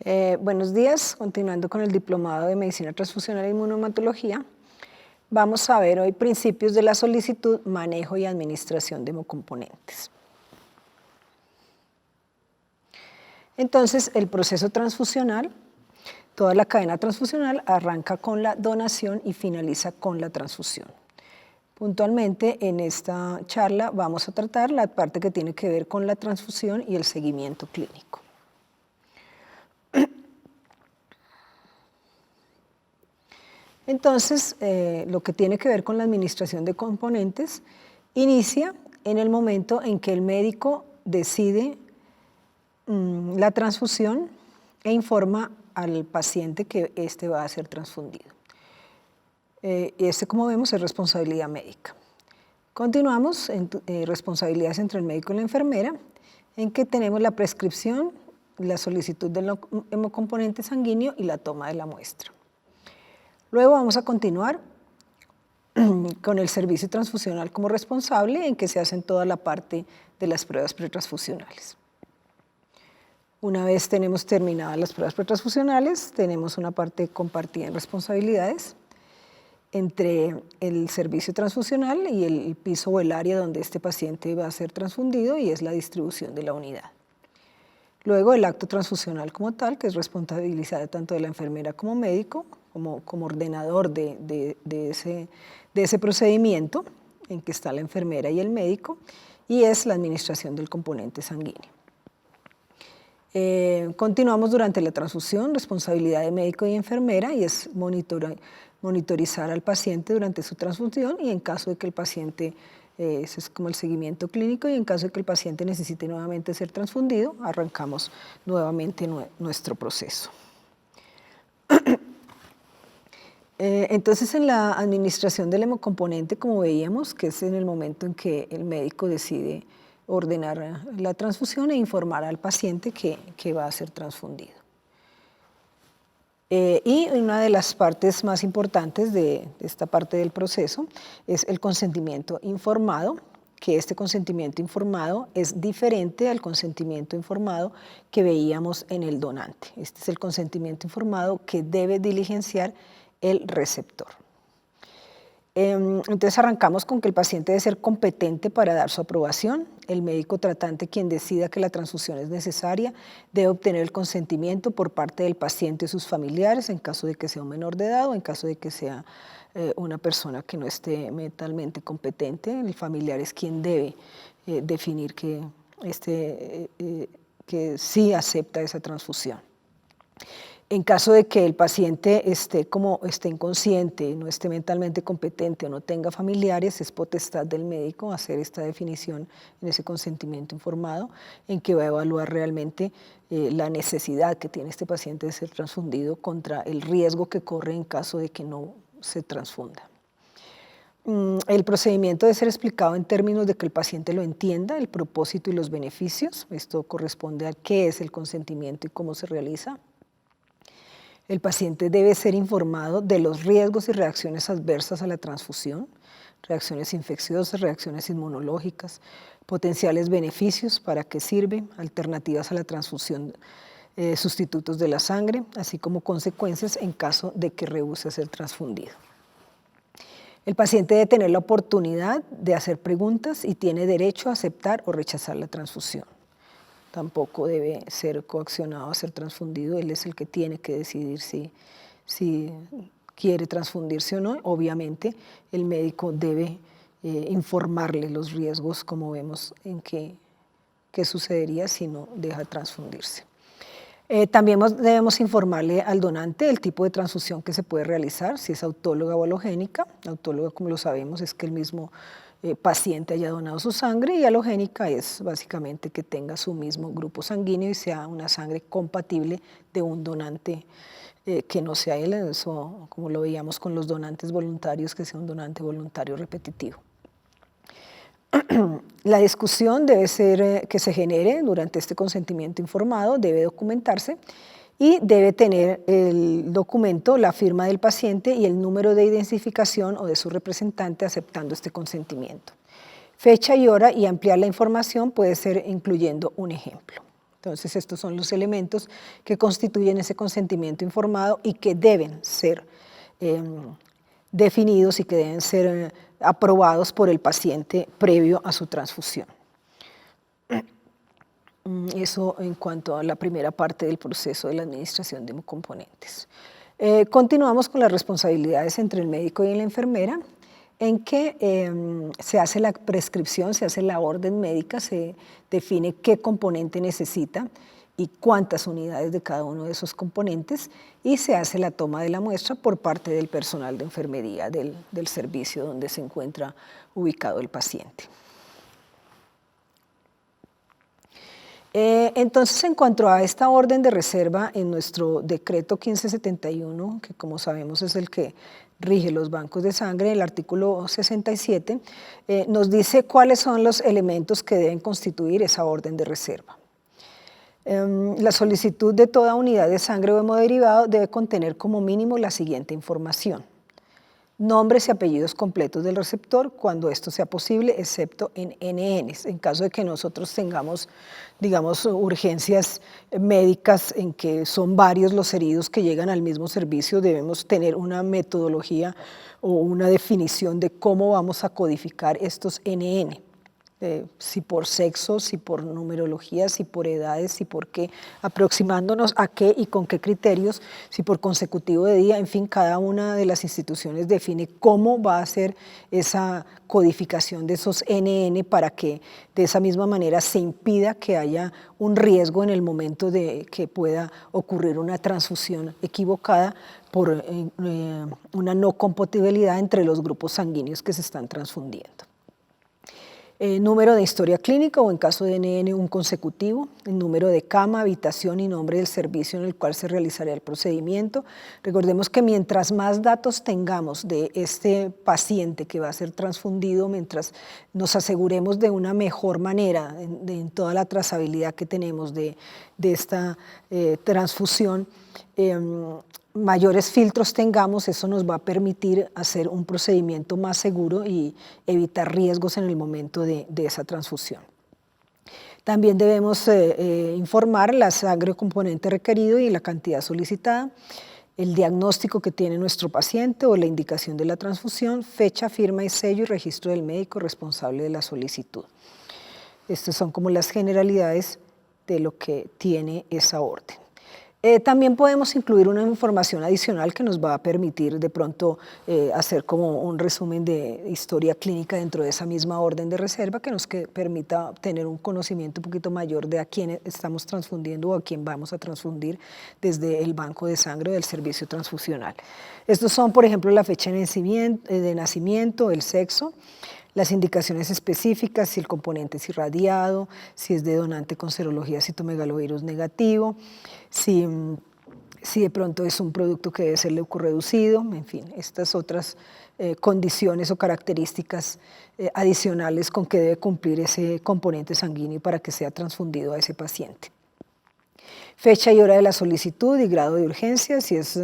Buenos días, continuando con el Diplomado de Medicina Transfusional e Inmunohematología. Vamos a ver hoy principios de la solicitud, manejo y administración de hemocomponentes. Entonces, el proceso transfusional, toda la cadena transfusional arranca con la donación y finaliza con la transfusión. Puntualmente, en esta charla vamos a tratar la parte que tiene que ver con la transfusión y el seguimiento clínico. Entonces, lo que tiene que ver con la administración de componentes inicia en el momento en que el médico decide la transfusión e informa al paciente que éste va a ser transfundido. Como vemos, es responsabilidad médica. Continuamos en responsabilidades entre el médico y la enfermera, en que tenemos la prescripción, la solicitud del hemocomponente sanguíneo y la toma de la muestra. Luego vamos a continuar con el servicio transfusional como responsable, en que se hacen toda la parte de las pruebas pretransfusionales. Una vez tenemos terminadas las pruebas pretransfusionales, tenemos una parte compartida en responsabilidades entre el servicio transfusional y el piso o el área donde este paciente va a ser transfundido, y es la distribución de la unidad. Luego el acto transfusional como tal, que es responsabilidad tanto de la enfermera como médico, como ordenador de ese procedimiento en que está la enfermera y el médico, y es la administración del componente sanguíneo. Continuamos durante la transfusión, responsabilidad de médico y enfermera, y es monitorizar al paciente durante su transfusión, y en caso de que el paciente, ese es como el seguimiento clínico, y en caso de que el paciente necesite nuevamente ser transfundido, arrancamos nuevamente nuestro proceso. Entonces, en la administración del hemocomponente, como veíamos, que es en el momento en que el médico decide ordenar la transfusión e informar al paciente que va a ser transfundido. Y una de las partes más importantes de esta parte del proceso es el consentimiento informado, que este consentimiento informado es diferente al consentimiento informado que veíamos en el donante. Este es el consentimiento informado que debe diligenciar el receptor. Entonces arrancamos con que el paciente debe ser competente para dar su aprobación. El médico tratante, quien decida que la transfusión es necesaria, debe obtener el consentimiento por parte del paciente y sus familiares, en caso de que sea un menor de edad o en caso de que sea una persona que no esté mentalmente competente. El familiar es quien debe definir que sí acepta esa transfusión. En caso de que el paciente esté inconsciente, no esté mentalmente competente o no tenga familiares, es potestad del médico hacer esta definición en ese consentimiento informado, en que va a evaluar realmente la necesidad que tiene este paciente de ser transfundido contra el riesgo que corre en caso de que no se transfunda. El procedimiento debe ser explicado en términos de que el paciente lo entienda, el propósito y los beneficios. Esto corresponde a qué es el consentimiento y cómo se realiza. El paciente debe ser informado de los riesgos y reacciones adversas a la transfusión, reacciones infecciosas, reacciones inmunológicas, potenciales beneficios, para qué sirve, alternativas a la transfusión, sustitutos de la sangre, así como consecuencias en caso de que rehúse ser transfundido. El paciente debe tener la oportunidad de hacer preguntas y tiene derecho a aceptar o rechazar la transfusión. Tampoco debe ser coaccionado a ser transfundido, él es el que tiene que decidir si quiere transfundirse o no. Obviamente el médico debe informarle los riesgos, como vemos en qué sucedería si no deja transfundirse. También debemos informarle al donante el tipo de transfusión que se puede realizar, si es autóloga o halogénica. Autóloga, como lo sabemos, es que el mismo paciente haya donado su sangre, y halogénica es básicamente que tenga su mismo grupo sanguíneo y sea una sangre compatible de un donante que no sea él, eso, como lo veíamos con los donantes voluntarios, que sea un donante voluntario repetitivo. La discusión debe ser que se genere durante este consentimiento informado, debe documentarse y debe tener el documento, la firma del paciente y el número de identificación o de su representante aceptando este consentimiento. Fecha y hora, y ampliar la información puede ser incluyendo un ejemplo. Entonces, estos son los elementos que constituyen ese consentimiento informado y que deben ser definidos y que deben ser aprobados por el paciente previo a su transfusión. Eso en cuanto a la primera parte del proceso de la administración de hemocomponentes. Continuamos con las responsabilidades entre el médico y la enfermera, en que se hace la prescripción, se hace la orden médica, se define qué componente necesita y cuántas unidades de cada uno de esos componentes, y se hace la toma de la muestra por parte del personal de enfermería del servicio donde se encuentra ubicado el paciente. Entonces, en cuanto a esta orden de reserva, en nuestro decreto 1571, que como sabemos es el que rige los bancos de sangre, el artículo 67, nos dice cuáles son los elementos que deben constituir esa orden de reserva. La solicitud de toda unidad de sangre o hemodiderivado debe contener como mínimo la siguiente información: nombres y apellidos completos del receptor, cuando esto sea posible, excepto en NNs. En caso de que nosotros tengamos, digamos, urgencias médicas en que son varios los heridos que llegan al mismo servicio, debemos tener una metodología o una definición de cómo vamos a codificar estos NN. Si por sexo, si por numerología, si por edades, si por qué, aproximándonos a qué y con qué criterios, si por consecutivo de día, en fin, cada una de las instituciones define cómo va a ser esa codificación de esos NN para que de esa misma manera se impida que haya un riesgo en el momento de que pueda ocurrir una transfusión equivocada por una no compatibilidad entre los grupos sanguíneos que se están transfundiendo. Número de historia clínica o en caso de NN un consecutivo, el número de cama, habitación y nombre del servicio en el cual se realizaría el procedimiento. Recordemos que mientras más datos tengamos de este paciente que va a ser transfundido, mientras nos aseguremos de una mejor manera en toda la trazabilidad que tenemos de esta transfusión, mayores filtros tengamos, eso nos va a permitir hacer un procedimiento más seguro y evitar riesgos en el momento de esa transfusión. También debemos informar la sangre o componente requerido y la cantidad solicitada, el diagnóstico que tiene nuestro paciente o la indicación de la transfusión, fecha, firma y sello y registro del médico responsable de la solicitud. Estas son como las generalidades de lo que tiene esa orden. También podemos incluir una información adicional que nos va a permitir de pronto hacer como un resumen de historia clínica dentro de esa misma orden de reserva que nos permita tener un conocimiento un poquito mayor de a quién estamos transfundiendo o a quién vamos a transfundir desde el banco de sangre o del servicio transfusional. Estos son, por ejemplo, la fecha de nacimiento, el sexo, las indicaciones específicas, si el componente es irradiado, si es de donante con serología citomegalovirus negativo, si de pronto es un producto que debe ser leucorreducido, en fin, estas otras condiciones o características adicionales con que debe cumplir ese componente sanguíneo para que sea transfundido a ese paciente. Fecha y hora de la solicitud y grado de urgencia, si es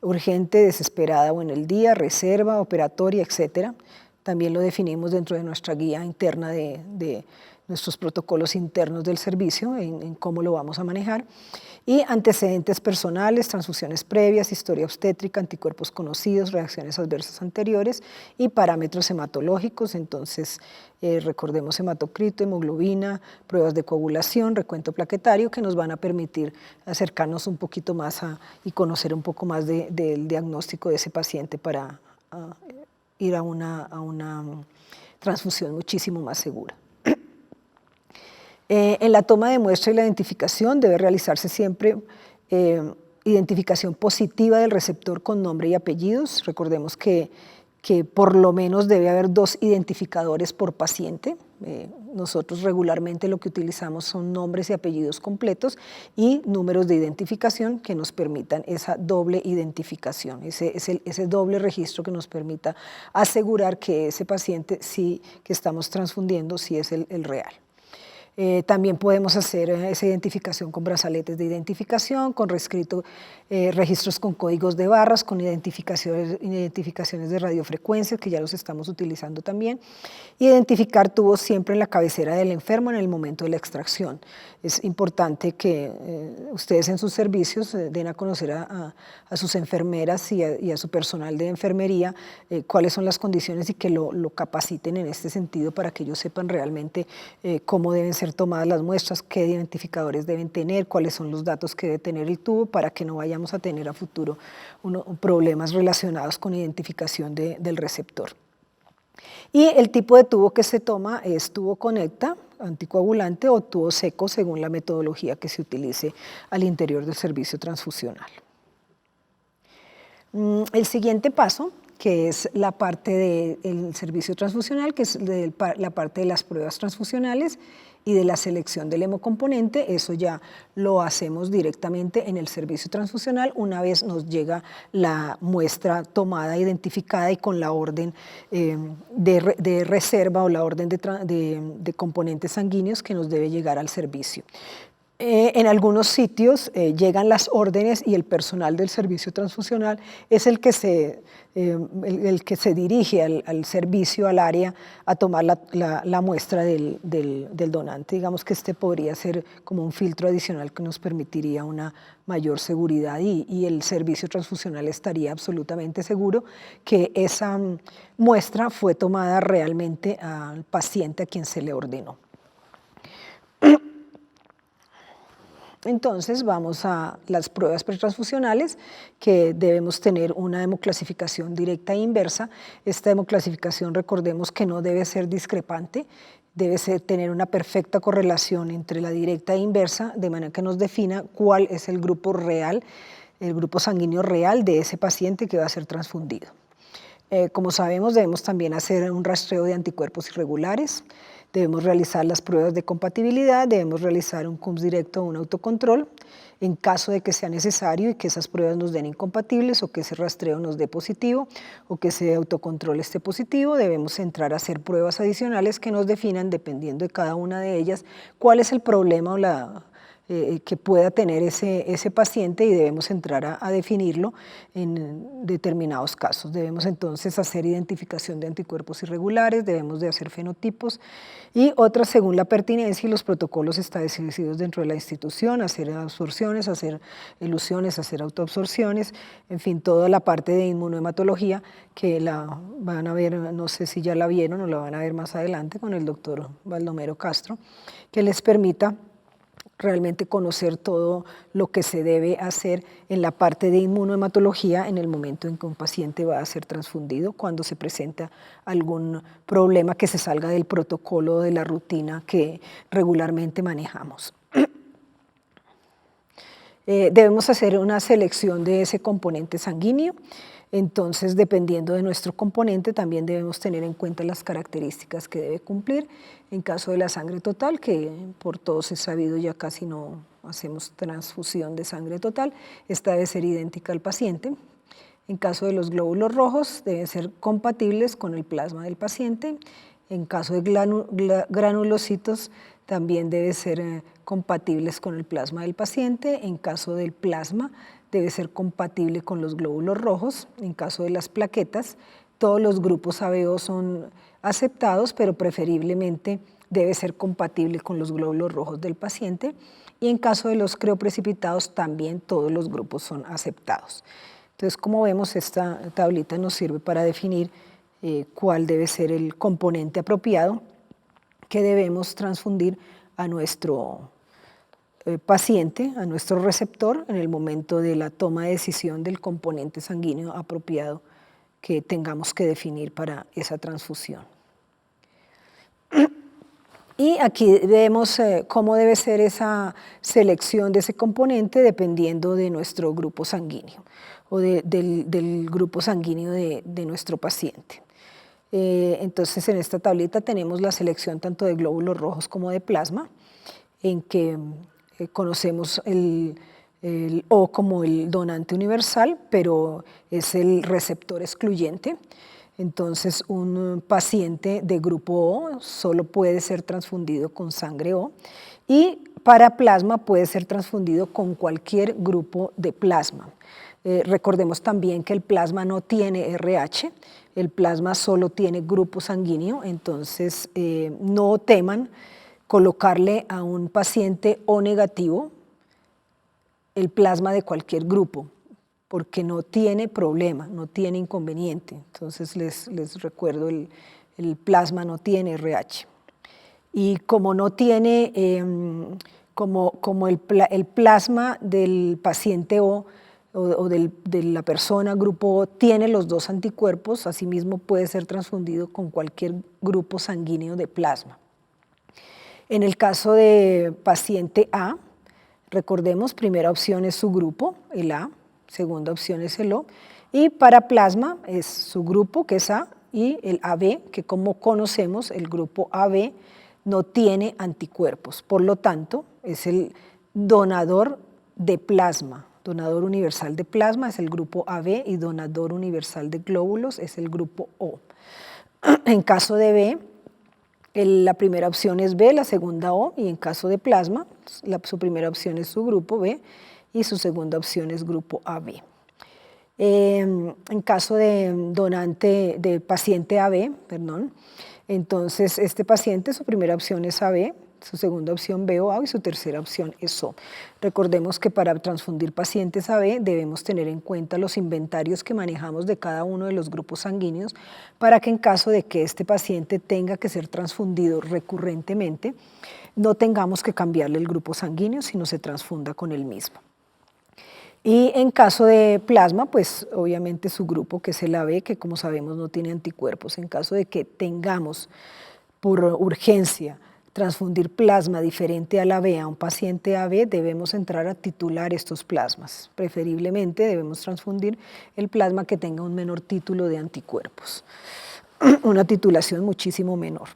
urgente, desesperada o en el día, reserva, operatoria, etcétera. También lo definimos dentro de nuestra guía interna de nuestros protocolos internos del servicio en cómo lo vamos a manejar. Y antecedentes personales, transfusiones previas, historia obstétrica, anticuerpos conocidos, reacciones adversas anteriores y parámetros hematológicos. Entonces, recordemos hematocrito, hemoglobina, pruebas de coagulación, recuento plaquetario, que nos van a permitir acercarnos un poquito más y conocer un poco más del diagnóstico de ese paciente para ir a una transfusión muchísimo más segura. En la toma de muestra y la identificación debe realizarse siempre identificación positiva del receptor con nombre y apellidos. Recordemos que por lo menos debe haber 2 identificadores por paciente. Nosotros regularmente lo que utilizamos son nombres y apellidos completos y números de identificación que nos permitan esa doble identificación, ese doble registro que nos permita asegurar que ese paciente sí que estamos transfundiendo sí es el real. También podemos hacer esa identificación con brazaletes de identificación, con registros con códigos de barras, con identificaciones de radiofrecuencias, que ya los estamos utilizando también. Identificar tubos siempre en la cabecera del enfermo en el momento de la extracción. Es importante que ustedes en sus servicios den a conocer a sus enfermeras y a su personal de enfermería cuáles son las condiciones y que lo capaciten en este sentido para que ellos sepan realmente cómo deben ser tomadas las muestras, qué identificadores deben tener, cuáles son los datos que debe tener el tubo para que no vayamos a tener a futuro problemas relacionados con identificación del receptor. Y el tipo de tubo que se toma es tubo conecta, anticoagulante o tubo seco según la metodología que se utilice al interior del servicio transfusional. El siguiente paso, que es la parte del servicio transfusional, que es la parte de las pruebas transfusionales y de la selección del hemocomponente, eso ya lo hacemos directamente en el servicio transfusional una vez nos llega la muestra tomada, identificada y con la orden de reserva o la orden de componentes sanguíneos que nos debe llegar al servicio. En algunos sitios llegan las órdenes y el personal del servicio transfusional es el que se dirige al servicio, al área, a tomar la muestra del donante. Digamos que este podría ser como un filtro adicional que nos permitiría una mayor seguridad y el servicio transfusional estaría absolutamente seguro que esa muestra fue tomada realmente al paciente a quien se le ordenó. Entonces vamos a las pruebas pretransfusionales, que debemos tener una hemoclasificación directa e inversa. Esta hemoclasificación, recordemos que no debe ser discrepante, debe tener una perfecta correlación entre la directa e inversa, de manera que nos defina cuál es el grupo real, el grupo sanguíneo real de ese paciente que va a ser transfundido. Como sabemos, debemos también hacer un rastreo de anticuerpos irregulares, debemos realizar las pruebas de compatibilidad, debemos realizar un CUMS directo o un autocontrol. En caso de que sea necesario y que esas pruebas nos den incompatibles o que ese rastreo nos dé positivo o que ese autocontrol esté positivo, debemos entrar a hacer pruebas adicionales que nos definan, dependiendo de cada una de ellas, cuál es el problema o que pueda tener ese paciente y debemos entrar a definirlo en determinados casos. Debemos entonces hacer identificación de anticuerpos irregulares, debemos de hacer fenotipos y otras según la pertinencia y los protocolos establecidos dentro de la institución, hacer absorciones, hacer elusiones, hacer autoabsorciones, en fin, toda la parte de inmunohematología que la van a ver, no sé si ya la vieron o la van a ver más adelante con el doctor Baldomero Castro, que les permita realmente conocer todo lo que se debe hacer en la parte de inmunohematología en el momento en que un paciente va a ser transfundido, cuando se presenta algún problema que se salga del protocolo de la rutina que regularmente manejamos. Debemos hacer una selección de ese componente sanguíneo. Entonces, dependiendo de nuestro componente, también debemos tener en cuenta las características que debe cumplir. En caso de la sangre total, que por todos es sabido, ya casi no hacemos transfusión de sangre total, esta debe ser idéntica al paciente. En caso de los glóbulos rojos, deben ser compatibles con el plasma del paciente. En caso de granulocitos, también deben ser compatibles con el plasma del paciente. En caso del plasma, debe ser compatible con los glóbulos rojos. En caso de las plaquetas, todos los grupos ABO son aceptados, pero preferiblemente debe ser compatible con los glóbulos rojos del paciente. Y en caso de los creoprecipitados, también todos los grupos son aceptados. Entonces, como vemos, esta tablita nos sirve para definir cuál debe ser el componente apropiado que debemos transfundir a nuestro paciente, a nuestro receptor, en el momento de la toma de decisión del componente sanguíneo apropiado que tengamos que definir para esa transfusión. Y aquí vemos cómo debe ser esa selección de ese componente dependiendo de nuestro grupo sanguíneo o del grupo sanguíneo de nuestro paciente. Entonces, en esta tablita tenemos la selección tanto de glóbulos rojos como de plasma, en que conocemos el O como el donante universal, pero es el receptor excluyente. Entonces, un paciente de grupo O solo puede ser transfundido con sangre O y para plasma puede ser transfundido con cualquier grupo de plasma. Recordemos también que el plasma no tiene RH, el plasma solo tiene grupo sanguíneo, entonces no teman colocarle a un paciente O negativo el plasma de cualquier grupo, porque no tiene problema, no tiene inconveniente. Entonces les recuerdo, el plasma no tiene RH. Y como no tiene, como el plasma del paciente O de la persona grupo O tiene los dos anticuerpos, asimismo puede ser transfundido con cualquier grupo sanguíneo de plasma. En el caso de paciente A, recordemos, primera opción es su grupo, el A, segunda opción es el O, y para plasma es su grupo, que es A, y el AB, que como conocemos, el grupo AB no tiene anticuerpos, por lo tanto, es el donador de plasma. Donador universal de plasma es el grupo AB y donador universal de glóbulos es el grupo O. En caso de B, la primera opción es B, la segunda O, y en caso de plasma, su primera opción es su grupo B y su segunda opción es grupo AB. En caso de donante, de paciente AB, perdón, entonces este paciente, su primera opción es AB, su segunda opción B o A y su tercera opción es O. Recordemos que para transfundir pacientes AB debemos tener en cuenta los inventarios que manejamos de cada uno de los grupos sanguíneos para que en caso de que este paciente tenga que ser transfundido recurrentemente, no tengamos que cambiarle el grupo sanguíneo, sino se transfunda con el mismo. Y en caso de plasma, pues obviamente su grupo, que es el AB, que como sabemos no tiene anticuerpos. En caso de que tengamos por urgencia transfundir plasma diferente al AB a un paciente AB, debemos entrar a titular estos plasmas. Preferiblemente debemos transfundir el plasma que tenga un menor título de anticuerpos, una titulación muchísimo menor.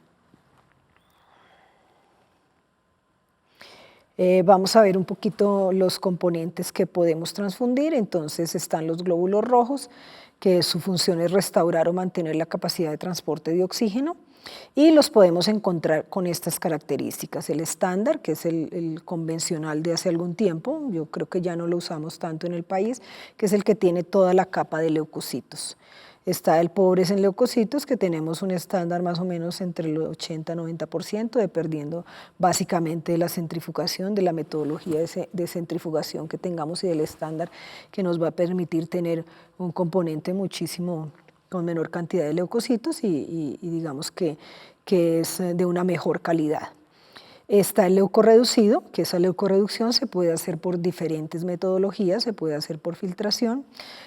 Vamos a ver un poquito los componentes que podemos transfundir. Entonces están los glóbulos rojos, que su función es restaurar o mantener la capacidad de transporte de oxígeno, y los podemos encontrar con estas características. El estándar, que es el convencional de hace algún tiempo, yo creo que ya no lo usamos tanto en el país, que es el que tiene toda la capa de leucocitos. Está el pobres en leucocitos, que tenemos un estándar más o menos entre el 80 y 90%, dependiendo básicamente de la centrifugación, de la metodología de centrifugación que tengamos y del estándar que nos va a permitir tener un componente muchísimo con menor cantidad de leucocitos y digamos que es de una mejor calidad. Está el leucorreducido, que esa leucorreducción se puede hacer por diferentes metodologías, se puede hacer por filtración,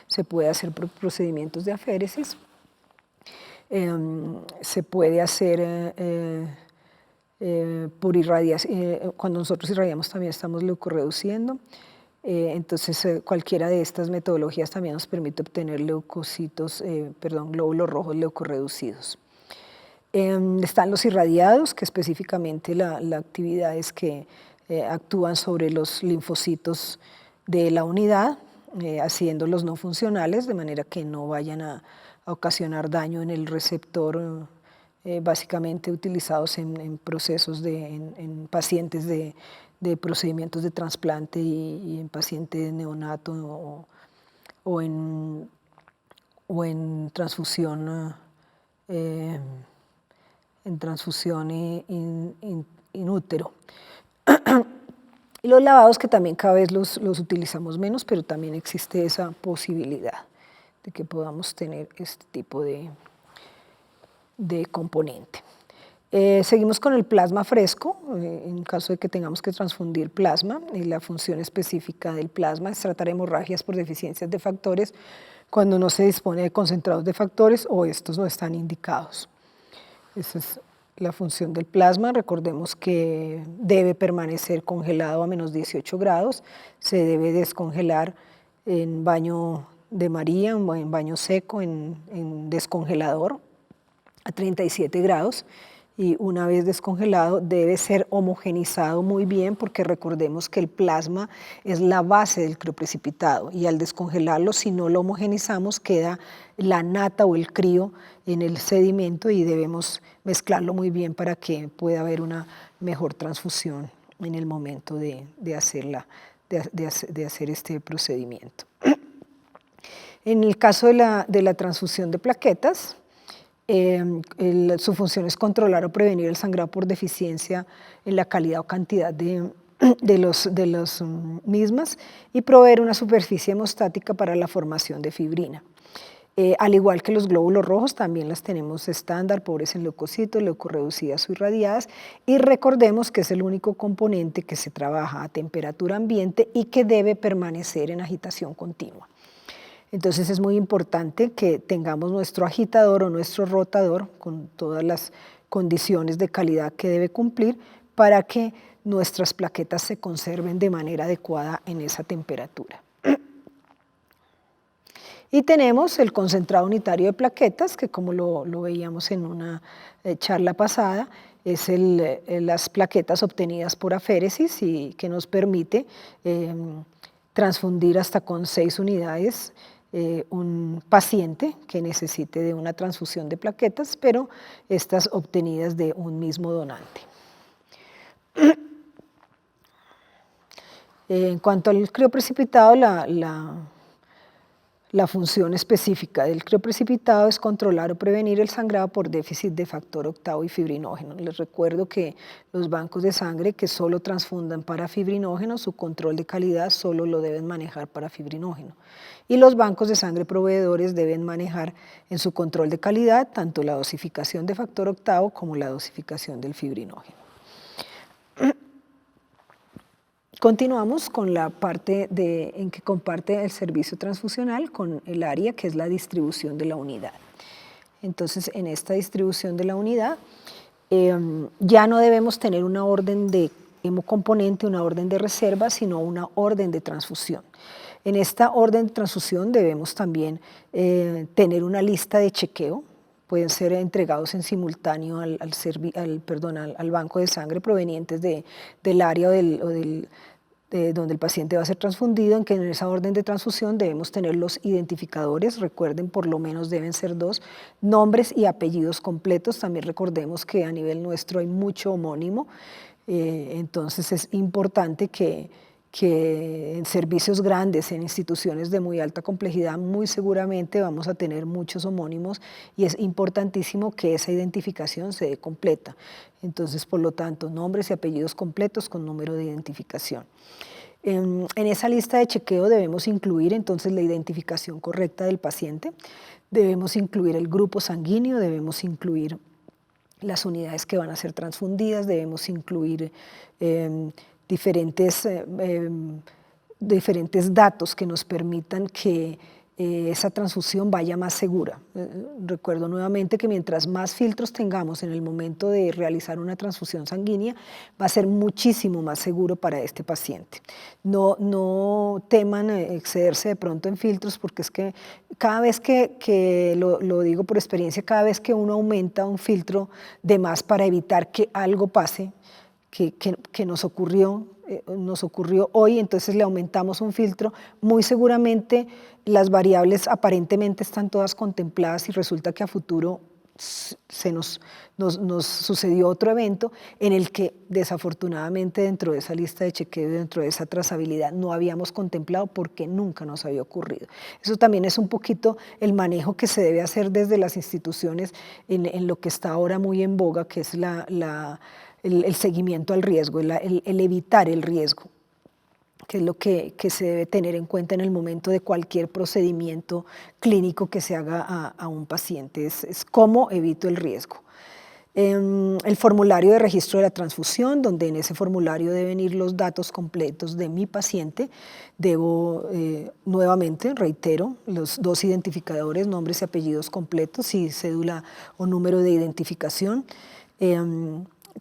se puede hacer por procedimientos de aféresis, se puede hacer por irradiación, cuando nosotros irradiamos también estamos leucorreduciendo, entonces cualquiera de estas metodologías también nos permite obtener glóbulos rojos leucorreducidos. Están los irradiados, que específicamente la actividad es que actúan sobre los linfocitos de la unidad, haciéndolos no funcionales, de manera que no vayan a ocasionar daño en el receptor, básicamente utilizados en procesos en pacientes de procedimientos de trasplante y en pacientes neonato o en transfusión in útero. Y los lavados, que también cada vez los utilizamos menos, pero también existe esa posibilidad de que podamos tener este tipo de componente. Seguimos con el plasma fresco, en caso de que tengamos que transfundir plasma, y la función específica del plasma es tratar hemorragias por deficiencias de factores cuando no se dispone de concentrados de factores o estos no están indicados. Esa es la función del plasma. Recordemos que debe permanecer congelado a menos 18 grados, se debe descongelar en baño de María, en baño seco, en descongelador a 37 grados, y una vez descongelado debe ser homogenizado muy bien, porque recordemos que el plasma es la base del crioprecipitado y al descongelarlo, si no lo homogenizamos, queda la nata o el crío en el sedimento y debemos mezclarlo muy bien para que pueda haber una mejor transfusión en el momento de hacer este procedimiento. En el caso de la transfusión de plaquetas, su función es controlar o prevenir el sangrado por deficiencia en la calidad o cantidad de las mismas y proveer una superficie hemostática para la formación de fibrina. Al igual que los glóbulos rojos, también las tenemos estándar, pobres en leucocitos, leucorreducidas o irradiadas, y recordemos que es el único componente que se trabaja a temperatura ambiente y que debe permanecer en agitación continua. Entonces es muy importante que tengamos nuestro agitador o nuestro rotador con todas las condiciones de calidad que debe cumplir para que nuestras plaquetas se conserven de manera adecuada en esa temperatura. Y tenemos el concentrado unitario de plaquetas, que como lo veíamos en una charla pasada, es las plaquetas obtenidas por aféresis y que nos permite transfundir hasta con 6 unidades un paciente que necesite de una transfusión de plaquetas, pero estas obtenidas de un mismo donante. En cuanto al crioprecipitado, la función específica del crioprecipitado es controlar o prevenir el sangrado por déficit de factor octavo y fibrinógeno. Les recuerdo que los bancos de sangre que solo transfundan para fibrinógeno, su control de calidad solo lo deben manejar para fibrinógeno. Y los bancos de sangre proveedores deben manejar en su control de calidad tanto la dosificación de factor octavo como la dosificación del fibrinógeno. Continuamos con la parte en que comparte el servicio transfusional con el área que es la distribución de la unidad. Entonces, en esta distribución de la unidad ya no debemos tener una orden de hemocomponente, una orden de reserva, sino una orden de transfusión. En esta orden de transfusión debemos también tener una lista de chequeo. Pueden ser entregados en simultáneo al banco de sangre provenientes del área donde el paciente va a ser transfundido, en que en esa orden de transfusión debemos tener los identificadores, recuerden, por lo menos deben ser 2, nombres y apellidos completos. También recordemos que a nivel nuestro hay mucho homónimo, entonces es importante que en servicios grandes, en instituciones de muy alta complejidad, muy seguramente vamos a tener muchos homónimos y es importantísimo que esa identificación se dé completa. Entonces, por lo tanto, nombres y apellidos completos con número de identificación. En esa lista de chequeo debemos incluir entonces la identificación correcta del paciente, debemos incluir el grupo sanguíneo, debemos incluir las unidades que van a ser transfundidas, debemos incluir diferentes datos que nos permitan que esa transfusión vaya más segura. Recuerdo nuevamente que mientras más filtros tengamos en el momento de realizar una transfusión sanguínea, va a ser muchísimo más seguro para este paciente. No teman excederse de pronto en filtros, porque es que cada vez que lo digo por experiencia, cada vez que uno aumenta un filtro de más para evitar que algo pase, que nos ocurrió hoy, entonces le aumentamos un filtro, muy seguramente las variables aparentemente están todas contempladas y resulta que a futuro nos sucedió otro evento en el que desafortunadamente dentro de esa lista de chequeo, dentro de esa trazabilidad, no habíamos contemplado porque nunca nos había ocurrido. Eso también es un poquito el manejo que se debe hacer desde las instituciones en lo que está ahora muy en boga, que es el seguimiento al riesgo, el evitar el riesgo, que es lo que se debe tener en cuenta en el momento de cualquier procedimiento clínico que se haga a un paciente, es cómo evito el riesgo. El formulario de registro de la transfusión, donde en ese formulario deben ir los datos completos de mi paciente, debo nuevamente, reitero, los 2 identificadores, nombres y apellidos completos y cédula o número de identificación.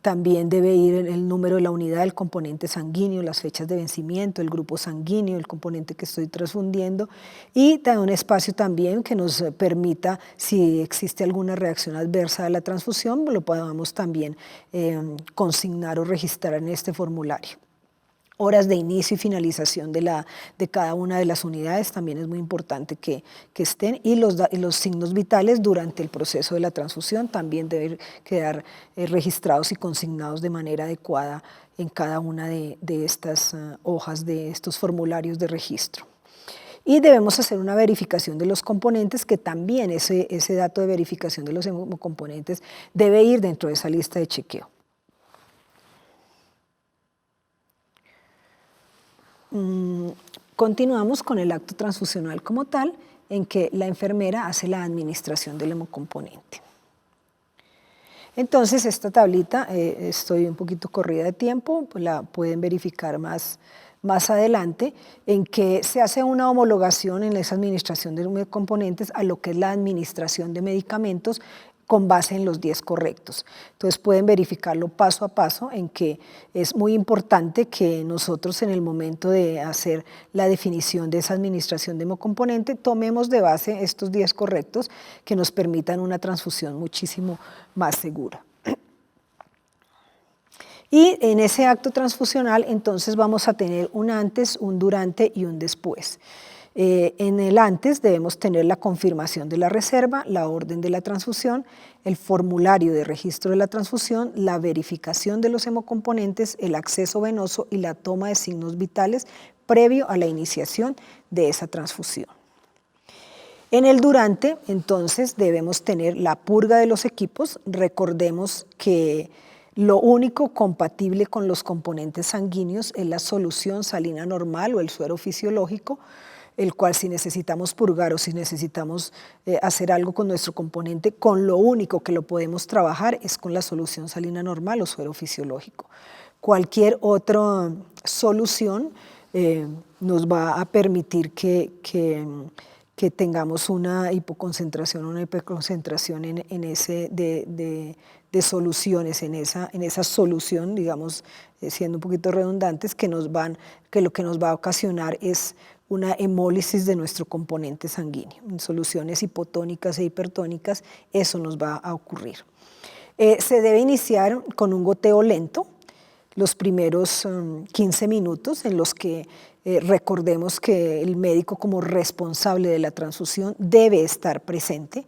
También debe ir el número de la unidad, el componente sanguíneo, las fechas de vencimiento, el grupo sanguíneo, el componente que estoy transfundiendo, y un espacio también que nos permita, si existe alguna reacción adversa a la transfusión, lo podamos también consignar o registrar en este formulario. Horas de inicio y finalización de cada una de las unidades también es muy importante que estén, y los signos vitales durante el proceso de la transfusión también deben quedar registrados y consignados de manera adecuada en cada una de estas hojas, de estos formularios de registro. Y debemos hacer una verificación de los componentes, que también ese dato de verificación de los componentes debe ir dentro de esa lista de chequeo. Continuamos con el acto transfusional como tal, en que la enfermera hace la administración del hemocomponente. Entonces, esta tablita, estoy un poquito corrida de tiempo, pues la pueden verificar más adelante, en que se hace una homologación en esa administración de componentes a lo que es la administración de medicamentos con base en los 10 correctos. Entonces pueden verificarlo paso a paso, en que es muy importante que nosotros en el momento de hacer la definición de esa administración de hemocomponente tomemos de base estos 10 correctos que nos permitan una transfusión muchísimo más segura. Y en ese acto transfusional entonces vamos a tener un antes, un durante y un después. En el antes debemos tener la confirmación de la reserva, la orden de la transfusión, el formulario de registro de la transfusión, la verificación de los hemocomponentes, el acceso venoso y la toma de signos vitales previo a la iniciación de esa transfusión. En el durante, entonces, debemos tener la purga de los equipos. Recordemos que lo único compatible con los componentes sanguíneos es la solución salina normal o el suero fisiológico, el cual, si necesitamos purgar o si necesitamos hacer algo con nuestro componente, con lo único que lo podemos trabajar es con la solución salina normal o suero fisiológico. Cualquier otra solución nos va a permitir que tengamos una hipoconcentración o una hiperconcentración de soluciones en esa solución, digamos, siendo un poquito redundantes, que lo que nos va a ocasionar es una hemólisis de nuestro componente sanguíneo. En soluciones hipotónicas e hipertónicas eso nos va a ocurrir. Se debe iniciar con un goteo lento los primeros 15 minutos, en los que recordemos que el médico, como responsable de la transfusión, debe estar presente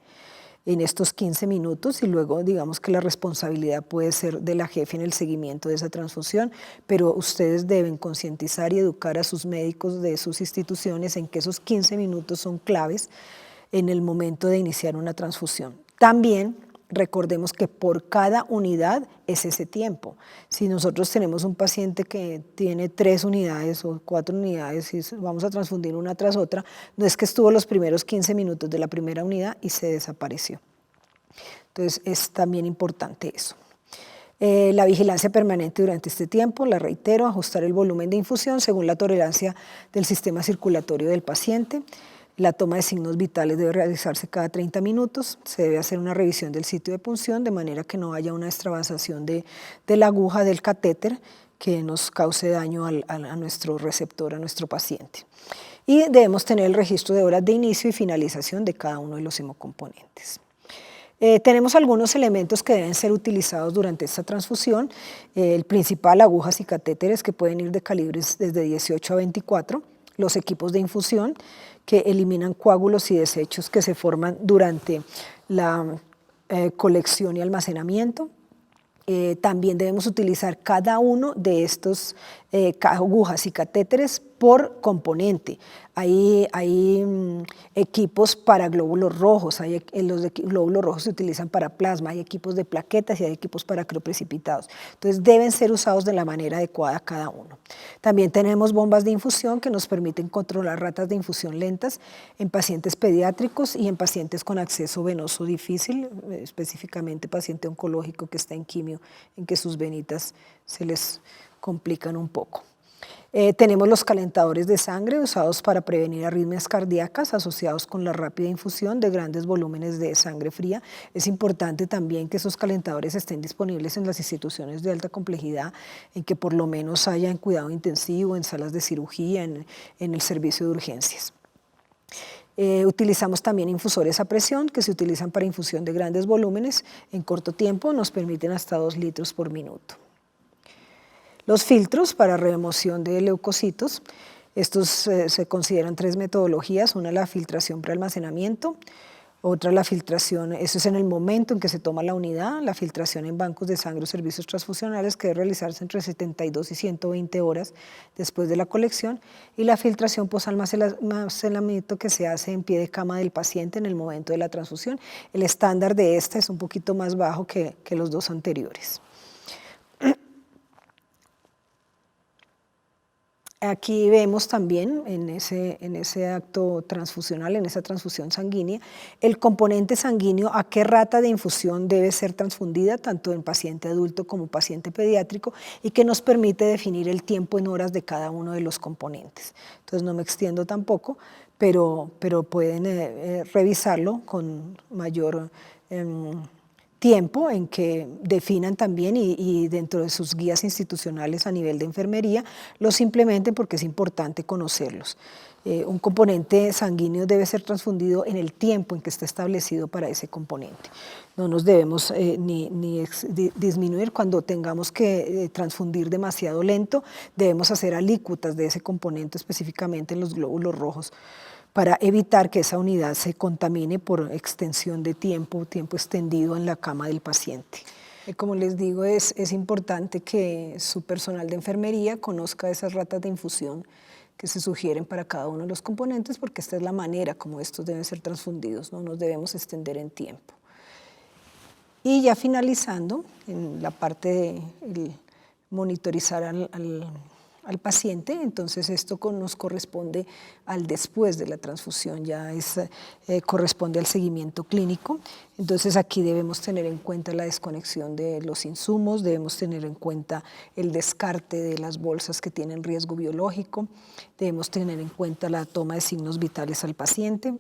en estos 15 minutos, y luego digamos que la responsabilidad puede ser de la jefe en el seguimiento de esa transfusión, pero ustedes deben concientizar y educar a sus médicos de sus instituciones en que esos 15 minutos son claves en el momento de iniciar una transfusión. También recordemos que por cada unidad es ese tiempo. Si nosotros tenemos un paciente que tiene 3 unidades o 4 unidades y vamos a transfundir una tras otra, no es que estuvo los primeros 15 minutos de la primera unidad y se desapareció. Entonces es también importante eso. La vigilancia permanente durante este tiempo, la reitero, ajustar el volumen de infusión según la tolerancia del sistema circulatorio del paciente. La toma de signos vitales debe realizarse cada 30 minutos. Se debe hacer una revisión del sitio de punción de manera que no haya una extravasación de la aguja del catéter que nos cause daño a nuestro receptor, a nuestro paciente. Y debemos tener el registro de horas de inicio y finalización de cada uno de los hemocomponentes. Tenemos algunos elementos que deben ser utilizados durante esta transfusión. El principal, agujas y catéteres, que pueden ir de calibres desde 18 a 24. Los equipos de infusión, que eliminan coágulos y desechos que se forman durante la colección y almacenamiento. También debemos utilizar cada uno de estos agujas y catéteres por componente. Hay equipos para glóbulos rojos, los glóbulos rojos se utilizan para plasma, hay equipos de plaquetas y hay equipos para crioprecipitados. Entonces deben ser usados de la manera adecuada cada uno. También tenemos bombas de infusión que nos permiten controlar ratas de infusión lentas en pacientes pediátricos y en pacientes con acceso venoso difícil, específicamente paciente oncológico que está en quimio, en que sus venitas se les complican un poco. Tenemos los calentadores de sangre usados para prevenir arritmias cardíacas asociados con la rápida infusión de grandes volúmenes de sangre fría. Es importante también que esos calentadores estén disponibles en las instituciones de alta complejidad, en que por lo menos haya en cuidado intensivo, en salas de cirugía, en el servicio de urgencias. Utilizamos también infusores a presión que se utilizan para infusión de grandes volúmenes. En corto tiempo nos permiten hasta 2 litros por minuto. Los filtros para remoción de leucocitos, estos se consideran 3 metodologías, una la filtración prealmacenamiento, otra la filtración, eso es en el momento en que se toma la unidad, la filtración en bancos de sangre o servicios transfusionales que debe realizarse entre 72 y 120 horas después de la colección, y la filtración posalmacenamiento que se hace en pie de cama del paciente en el momento de la transfusión. El estándar de esta es un poquito más bajo que los 2 anteriores. Aquí vemos también en ese acto transfusional, en esa transfusión sanguínea, el componente sanguíneo, a qué rata de infusión debe ser transfundida, tanto en paciente adulto como paciente pediátrico, y que nos permite definir el tiempo en horas de cada uno de los componentes. Entonces no me extiendo tampoco, pero pueden revisarlo con mayor tiempo en que definan también y dentro de sus guías institucionales a nivel de enfermería los implementen, porque es importante conocerlos. Un componente sanguíneo debe ser transfundido en el tiempo en que está establecido para ese componente. No nos debemos disminuir cuando tengamos que transfundir demasiado lento. Debemos hacer alícuotas de ese componente específicamente en los glóbulos rojos, para evitar que esa unidad se contamine por extensión de tiempo extendido en la cama del paciente. Como les digo, es importante que su personal de enfermería conozca esas ratas de infusión que se sugieren para cada uno de los componentes, porque esta es la manera como estos deben ser transfundidos, no nos debemos extender en tiempo. Y ya finalizando, en la parte de monitorizar al paciente, entonces esto nos corresponde al después de la transfusión, ya corresponde al seguimiento clínico. Entonces aquí debemos tener en cuenta la desconexión de los insumos, debemos tener en cuenta el descarte de las bolsas que tienen riesgo biológico, debemos tener en cuenta la toma de signos vitales al paciente.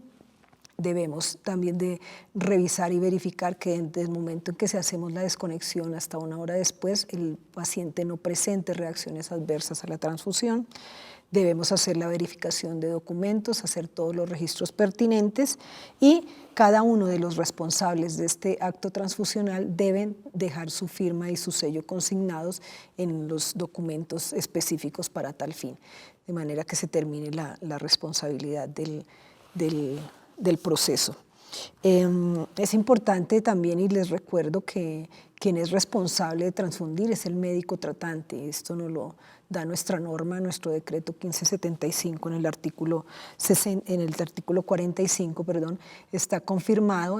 Debemos también de revisar y verificar que desde el momento en que hacemos la desconexión hasta 1 hora después, el paciente no presente reacciones adversas a la transfusión. Debemos hacer la verificación de documentos, hacer todos los registros pertinentes, y cada uno de los responsables de este acto transfusional deben dejar su firma y su sello consignados en los documentos específicos para tal fin, de manera que se termine la responsabilidad del proceso. Es importante también, y les recuerdo, que quien es responsable de transfundir es el médico tratante. Esto nos lo da nuestra norma, nuestro decreto 1575 en el artículo 45, está confirmado,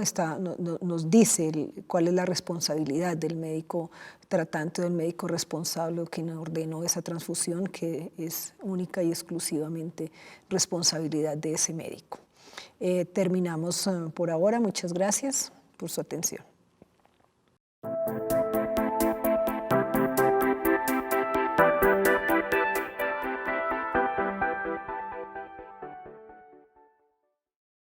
nos dice cuál es la responsabilidad del médico tratante o del médico responsable, quien ordenó esa transfusión, que es única y exclusivamente responsabilidad de ese médico. Terminamos por ahora. Muchas gracias por su atención.